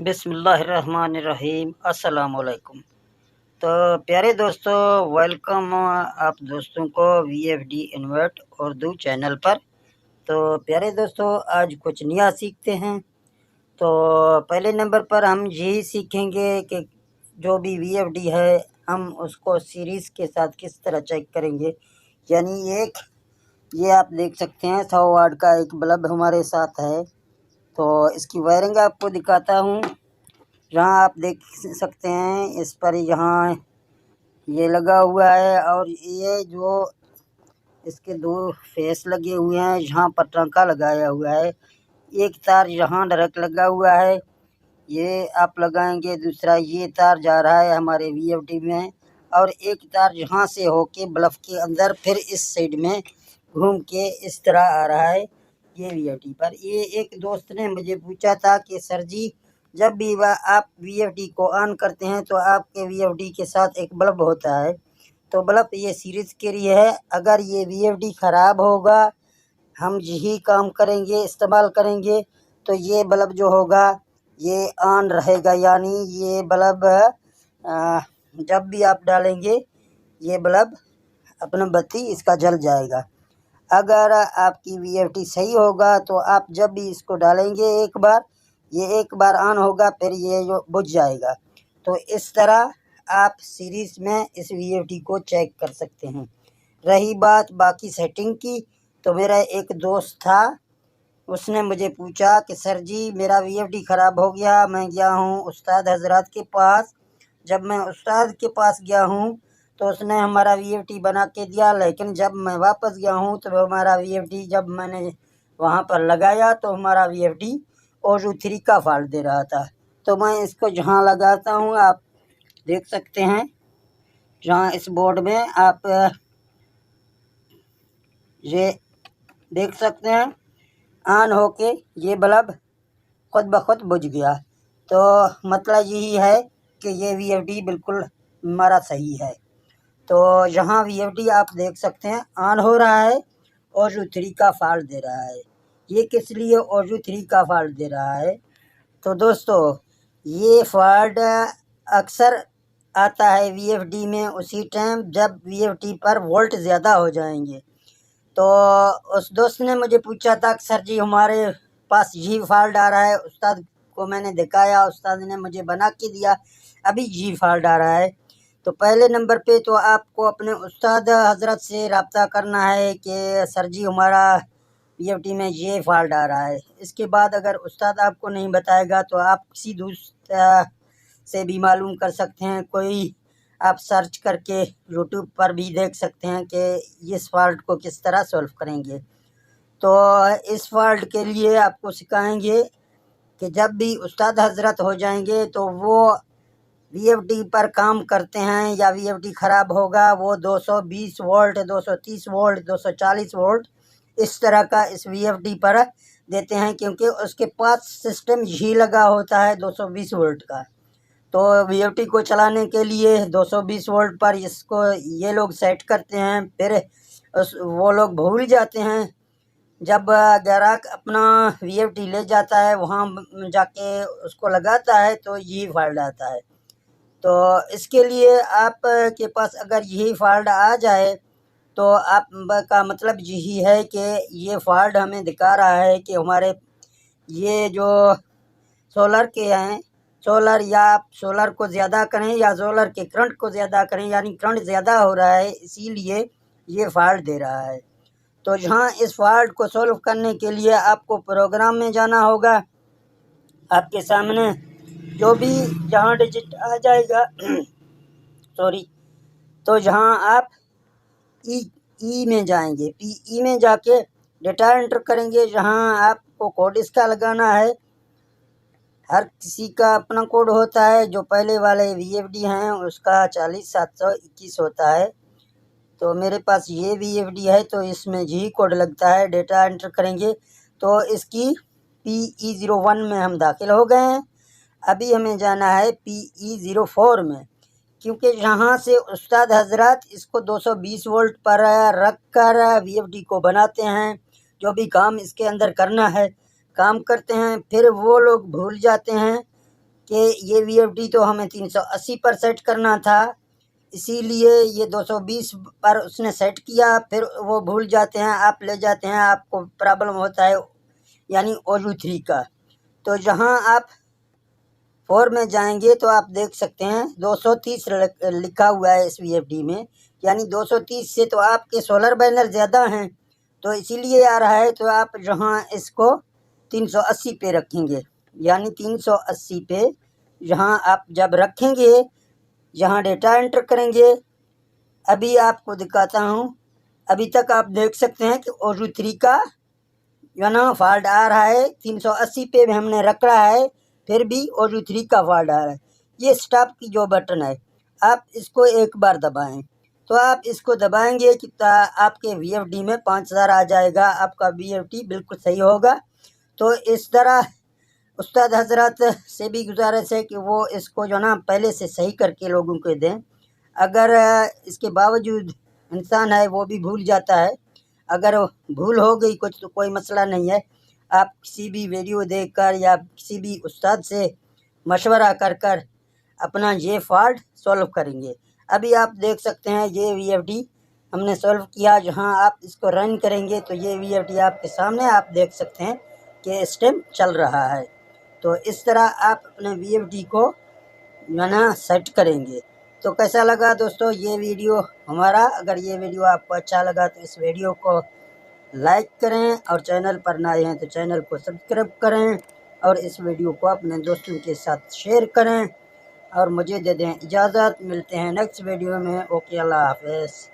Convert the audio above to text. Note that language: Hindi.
बिस्मिल्लाहिर्रहमानिर्रहीम अस्सलाम वालेकुम। तो प्यारे दोस्तों, वेलकम आप दोस्तों को वीएफडी इन्वर्ट उर्दू चैनल पर। तो प्यारे दोस्तों, आज कुछ नया सीखते हैं। तो पहले नंबर पर हम यही सीखेंगे कि जो भी वीएफडी है हम उसको सीरीज़ के साथ किस तरह चेक करेंगे। यानी ये आप देख सकते हैं 100 वाट का एक बल्ब हमारे साथ है। तो इसकी वायरिंग आपको दिखाता हूँ। यहाँ आप देख सकते हैं इस पर यहाँ ये लगा हुआ है और ये जो इसके 2 फेस लगे हुए हैं, यहाँ पर टांका लगाया हुआ है। एक तार यहाँ डायरेक्ट लगा हुआ है, ये आप लगाएंगे। दूसरा ये तार जा रहा है हमारे वीएफडी में और एक तार यहाँ से होके बल्ब के अंदर फिर इस साइड में घूम के इस तरह आ रहा है ये वीएफडी पर। ये एक दोस्त ने मुझे पूछा था कि सर जी, जब भी आप वीएफडी को ऑन करते हैं तो आपके वीएफडी के साथ एक बल्ब होता है। तो बल्ब ये सीरीज के लिए है। अगर ये वीएफडी ख़राब होगा, हम यही काम करेंगे, इस्तेमाल करेंगे, तो ये बल्ब जो होगा ये ऑन रहेगा। यानी ये बल्ब जब भी आप डालेंगे ये बल्ब अपना बत्ती इसका जल जाएगा। अगर आपकी वीएफडी सही होगा तो आप जब भी इसको डालेंगे ये एक बार ऑन होगा, फिर ये जो बुझ जाएगा। तो इस तरह आप सीरीज में इस वीएफडी को चेक कर सकते हैं। रही बात बाकी सेटिंग की, तो मेरा एक दोस्त था, उसने मुझे पूछा कि सर जी, मेरा वीएफडी ख़राब हो गया, मैं गया हूँ उस्ताद हजरात के पास। जब मैं उस्ताद के पास गया हूँ तो उसने हमारा वीएफडी बना के दिया, लेकिन जब मैं वापस गया हूँ तो हमारा वीएफडी जब मैंने वहाँ पर लगाया तो हमारा वीएफडी ओजू 3 का फॉल्ट दे रहा था। तो मैं इसको जहाँ लगाता हूँ आप देख सकते हैं, जहाँ इस बोर्ड में आप ये देख सकते हैं ऑन होके ये बल्ब खुद ब खुद बुझ गया। तो मतलब यही है कि ये वीएफडी बिल्कुल हमारा सही है। तो यहाँ वीएफडी आप देख सकते हैं ऑन हो रहा है, ओजू 3 का फॉल्ट दे रहा है। ये किस लिए ओजू 3 का फॉल्ट दे रहा है? तो दोस्तों, ये फॉल्ट अक्सर आता है वीएफडी में उसी टाइम जब वीएफडी पर वोल्ट ज़्यादा हो जाएंगे। तो उस दोस्त ने मुझे पूछा था कि सर जी, हमारे पास जी फॉल्ट आ रहा है। उस्ताद को मैंने दिखाया, उस्ताद ने मुझे बना के दिया, अभी जी फॉल्ट आ रहा है। तो पहले नंबर पे तो आपको अपने उस्ताद हजरत से रब्ता करना है कि सर जी, हमारा वीएफडी में ये फॉल्ट आ रहा है। इसके बाद अगर उस्ताद आपको नहीं बताएगा तो आप किसी दूसरे से भी मालूम कर सकते हैं। कोई आप सर्च करके यूट्यूब पर भी देख सकते हैं कि इस फॉल्ट को किस तरह सॉल्व करेंगे। तो इस फॉल्ट के लिए आपको सिखाएंगे कि जब भी उस्ताद हजरत हो जाएंगे तो वो वीएफडी पर काम करते हैं या वीएफडी ख़राब होगा, वो 220 वोल्ट, 230 वोल्ट, 240 वोल्ट इस तरह का इस वीएफडी पर देते हैं, क्योंकि उसके पास सिस्टम ही लगा होता है 220 वोल्ट का। तो वीएफडी को चलाने के लिए 220 वोल्ट पर इसको ये लोग सेट करते हैं, फिर वो लोग भूल जाते हैं। जब ग्राहक अपना वीएफडी ले जाता है, वहाँ जाके उसको लगाता है तो ये फॉल्ट आता है। तो इसके लिए आप के पास अगर यही फॉल्ट आ जाए तो आप का मतलब यही है कि ये फॉल्ट हमें दिखा रहा है कि हमारे ये जो सोलर के हैं, सोलर या आप सोलर को ज़्यादा करें या सोलर के करंट को ज़्यादा करें, यानी करंट ज़्यादा हो रहा है, इसीलिए ये फॉल्ट दे रहा है। तो यहाँ इस फॉल्ट को सॉल्व करने के लिए आपको प्रोग्राम में जाना होगा। आपके सामने जो भी जहाँ डिजिट आ जाएगा सॉरी, तो जहाँ आप ई में जाएंगे, पी में जाके डेटा एंटर करेंगे। जहाँ आपको कोड इसका लगाना है, हर किसी का अपना कोड होता है। जो पहले वाले वीएफडी हैं उसका 40721 होता है। तो मेरे पास ये वीएफडी है तो इसमें जी कोड लगता है। डेटा एंटर करेंगे तो इसकी PE01 में हम दाखिल हो गए हैं। अभी हमें जाना है PE04 में, क्योंकि यहाँ से उस्ताद हजरत इसको 220 वोल्ट पर रख कर वीएफडी को बनाते हैं। जो भी काम इसके अंदर करना है काम करते हैं, फिर वो लोग भूल जाते हैं कि ये VFD तो हमें 380 पर सेट करना था, इसीलिए ये 220 पर उसने सेट किया। फिर वो भूल जाते हैं, आप ले जाते हैं, आपको प्रॉब्लम होता है यानी OU3 का। तो जहाँ आप 4 में जाएंगे तो आप देख सकते हैं 230 लिखा हुआ है इस VFD में, यानी 230 से तो आपके सोलर पैनल ज़्यादा हैं, तो इसीलिए आ रहा है। तो आप जहाँ इसको 380 पे रखेंगे, यानी 380 पे जहाँ आप जब रखेंगे, जहाँ डेटा एंटर करेंगे, अभी आपको दिखाता हूँ। अभी तक आप देख सकते हैं कि OU3 का ना फॉल्ट आ रहा है। 380 पे भी हमने रख रहा है, फिर भी OU3 का फॉल्ट आ रहा है। ये स्टॉप की जो बटन है, आप इसको एक बार दबाएं, तो आप इसको दबाएंगे कि आपके VFD में 5000 आ जाएगा, आपका VFD बिल्कुल सही होगा। तो इस तरह उस्ताद हजरत से भी गुजारिश है कि वो इसको जो ना पहले से सही करके लोगों को दें। अगर इसके बावजूद इंसान है वो भी भूल जाता है, अगर भूल हो गई कुछ तो कोई मसला नहीं है, आप किसी भी वीडियो देखकर या किसी भी उस्ताद से मशवरा कर कर अपना ये फॉल्ट सॉल्व करेंगे। अभी आप देख सकते हैं ये VFD हमने सॉल्व किया। जहां आप इसको रन करेंगे तो ये VFD आपके सामने आप देख सकते हैं कि स्टेम चल रहा है। तो इस तरह आप अपने VFD को ना सेट करेंगे। तो कैसा लगा दोस्तों ये वीडियो हमारा? अगर ये वीडियो आपको अच्छा लगा तो इस वीडियो को लाइक करें, और चैनल पर नए हैं तो चैनल को सब्सक्राइब करें, और इस वीडियो को अपने दोस्तों के साथ शेयर करें, और मुझे दे दें इजाज़त। मिलते हैं नेक्स्ट वीडियो में। ओके, अल्लाह हाफ़िज़।